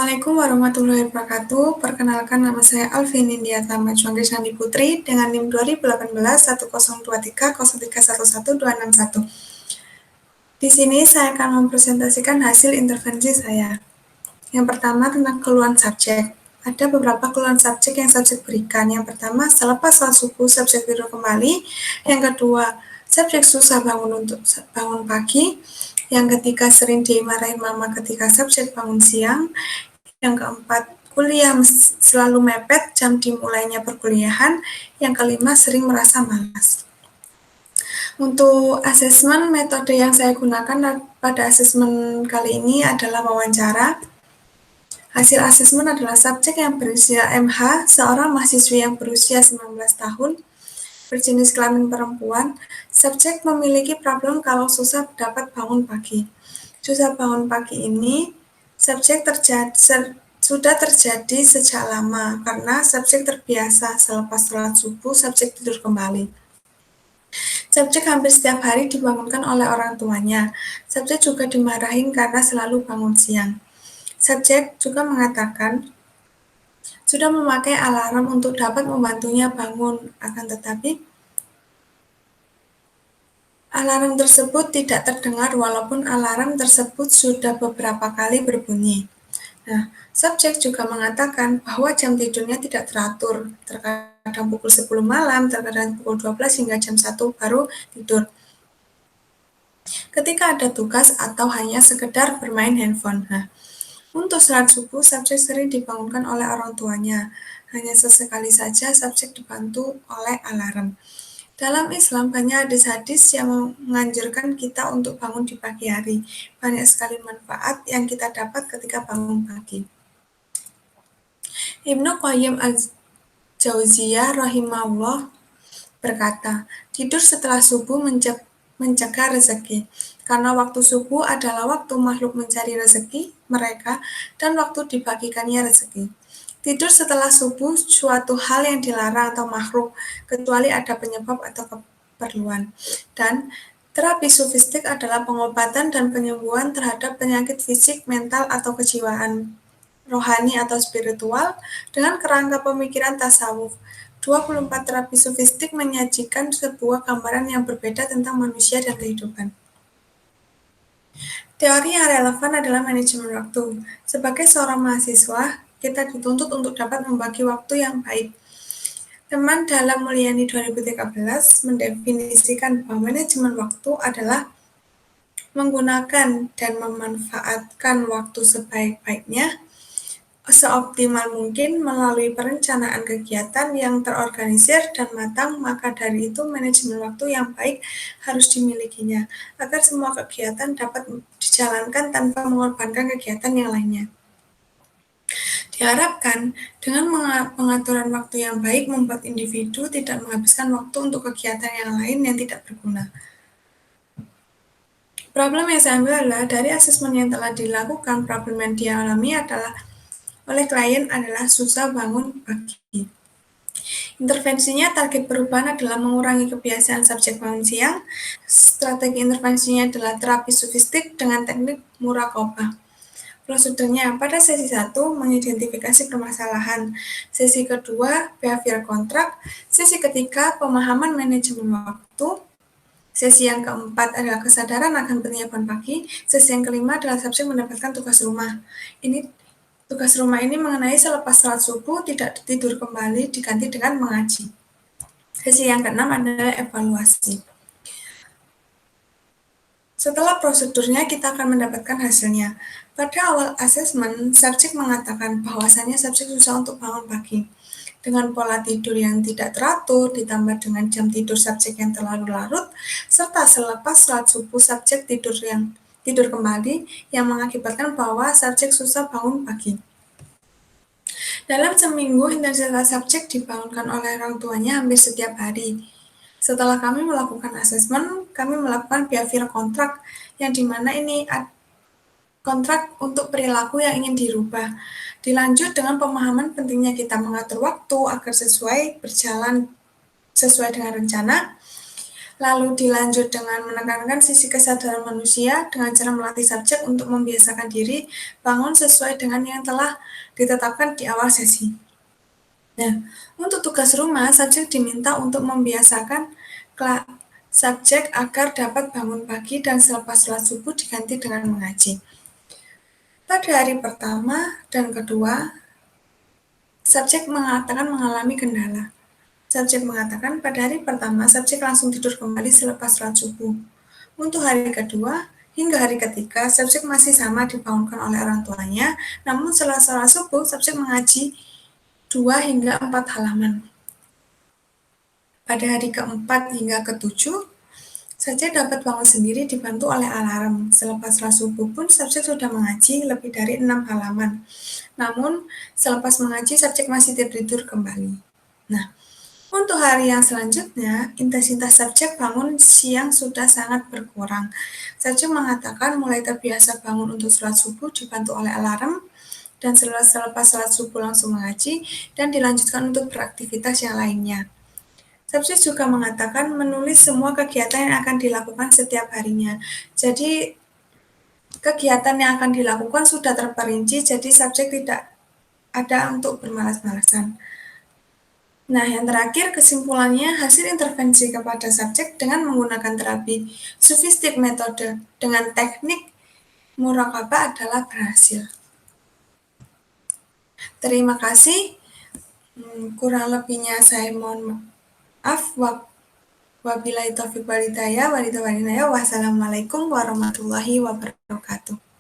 Assalamualaikum warahmatullahi wabarakatuh. Perkenalkan, nama saya Alvin India Tama Cuanggi Sandi Putri dengan NIM 2018 1023 0311 261. Di sini saya akan mempresentasikan hasil intervensi saya. Yang pertama tentang keluhan subjek. Ada beberapa keluhan subjek yang subjek berikan. Yang pertama, selepas sholat subuh subjek tidur kembali. Yang kedua, subjek susah bangun pagi. Yang ketiga, sering dimarahin mama ketika subjek bangun siang. Yang keempat, kuliah selalu mepet jam dimulainya perkuliahan. Yang kelima, sering merasa malas. Untuk asesmen, metode yang saya gunakan pada asesmen kali ini adalah wawancara. Hasil asesmen adalah subjek yang berusia MH, seorang mahasiswi yang berusia 19 tahun, berjenis kelamin perempuan. Subjek memiliki problem kalau susah dapat bangun pagi. Susah bangun pagi ini subjek sudah terjadi sejak lama karena subjek terbiasa selepas sholat subuh subjek tidur kembali. Subjek hampir setiap hari dibangunkan oleh orang tuanya. Subjek juga dimarahin karena selalu bangun siang. Subjek juga mengatakan sudah memakai alarm untuk dapat membantunya bangun, akan tetapi alarm tersebut tidak terdengar walaupun alarm tersebut sudah beberapa kali berbunyi. Nah, subjek juga mengatakan bahwa jam tidurnya tidak teratur, terkadang pukul 10 malam, terkadang pukul 12 hingga jam 1 baru tidur. Ketika ada tugas atau hanya sekedar bermain handphone. Nah, untuk sholat subuh, subjek sering dibangunkan oleh orang tuanya. Hanya sesekali saja subjek dibantu oleh alarm. Dalam Islam, banyak hadis-hadis yang menganjurkan kita untuk bangun di pagi hari. Banyak sekali manfaat yang kita dapat ketika bangun pagi. Ibnu Qayyim al-Jauziyah rahimahullah berkata, tidur setelah subuh mencegah rezeki, karena waktu subuh adalah waktu makhluk mencari rezeki mereka dan waktu dibagikannya rezeki. Tidur setelah subuh suatu hal yang dilarang atau makruh, kecuali ada penyebab atau keperluan. Dan terapi sufistik adalah pengobatan dan penyembuhan terhadap penyakit fisik, mental, atau kejiwaan, rohani atau spiritual, dengan kerangka pemikiran tasawuf. 24 terapi sufistik menyajikan sebuah gambaran yang berbeda tentang manusia dan kehidupan. Teori yang relevan adalah manajemen waktu. Sebagai seorang mahasiswa, kita dituntut untuk dapat membagi waktu yang baik. Teman dalam Mulyani 2013 mendefinisikan bahwa manajemen waktu adalah menggunakan dan memanfaatkan waktu sebaik-baiknya, seoptimal mungkin melalui perencanaan kegiatan yang terorganisir dan matang. Maka dari itu manajemen waktu yang baik harus dimilikinya agar semua kegiatan dapat dijalankan tanpa mengorbankan kegiatan yang lainnya. Diharapkan dengan pengaturan waktu yang baik membuat individu tidak menghabiskan waktu untuk kegiatan yang lain yang tidak berguna. Problem yang saya ambil adalah dari asesmen yang telah dilakukan, problem yang dialami adalah oleh klien adalah susah bangun pagi. Intervensinya, target perubahan adalah mengurangi kebiasaan subjek bangun siang. Strategi intervensinya adalah terapi sufistik dengan teknik muraqabah. Prosedurnya, pada sesi 1, mengidentifikasi permasalahan. Sesi kedua, behavior kontrak. Sesi ketiga, pemahaman manajemen waktu. Sesi yang keempat adalah kesadaran akan pentingnya bangun pagi. Sesi yang kelima adalah subjek mendapatkan tugas rumah. Tugas rumah ini mengenai selepas sholat subuh tidak tidur kembali diganti dengan mengaji. Sesi yang keenam adalah evaluasi. Setelah prosedurnya, kita akan mendapatkan hasilnya. Pada awal asesmen, subjek mengatakan bahwasannya subjek susah untuk bangun pagi. Dengan pola tidur yang tidak teratur, ditambah dengan jam tidur subjek yang terlalu larut, serta selepas sholat subuh subjek tidur kembali, yang mengakibatkan bahwa subjek susah bangun pagi. Dalam seminggu, intensitas subjek dibangunkan oleh orang tuanya hampir setiap hari. Setelah kami melakukan asesmen, kami melakukan behavior kontrak, yang dimana ini kontrak untuk perilaku yang ingin dirubah. Dilanjut dengan pemahaman pentingnya kita mengatur waktu agar berjalan sesuai dengan rencana. Lalu dilanjut dengan menekankan sisi kesadaran manusia dengan cara melatih subjek untuk membiasakan diri bangun sesuai dengan yang telah ditetapkan di awal sesi. Nah, untuk tugas rumah, subjek diminta untuk membiasakan subjek agar dapat bangun pagi dan selepas sholat subuh diganti dengan mengaji. Pada hari pertama dan kedua, subjek mengatakan mengalami kendala. Subjek mengatakan pada hari pertama, subjek langsung tidur kembali selepas sholat subuh. Untuk hari kedua, hingga hari ketiga, subjek masih sama dibangunkan oleh orang tuanya, namun setelah sholat subuh, subjek mengaji 2 hingga 4 halaman. Pada hari keempat hingga ketujuh, subjek dapat bangun sendiri dibantu oleh alarm. Selepas sholat subuh pun, subjek sudah mengaji lebih dari 6 halaman. Namun, selepas mengaji, subjek masih tertidur kembali. Nah, untuk hari yang selanjutnya, intensitas subjek bangun siang sudah sangat berkurang. Subjek mengatakan mulai terbiasa bangun untuk sholat subuh dibantu oleh alarm, dan selepas sholat subuh langsung mengaji, dan dilanjutkan untuk beraktivitas yang lainnya. Subjek juga mengatakan menulis semua kegiatan yang akan dilakukan setiap harinya. Jadi, kegiatan yang akan dilakukan sudah terperinci, jadi subjek tidak ada untuk bermalas-malasan. Nah, yang terakhir kesimpulannya, hasil intervensi kepada subjek dengan menggunakan terapi sufistik metode dengan teknik muraqabah adalah berhasil. Terima kasih. Kurang lebihnya saya mohon maaf. Wabillahi taufiq wal hidayah. Wassalamualaikum warahmatullahi wabarakatuh.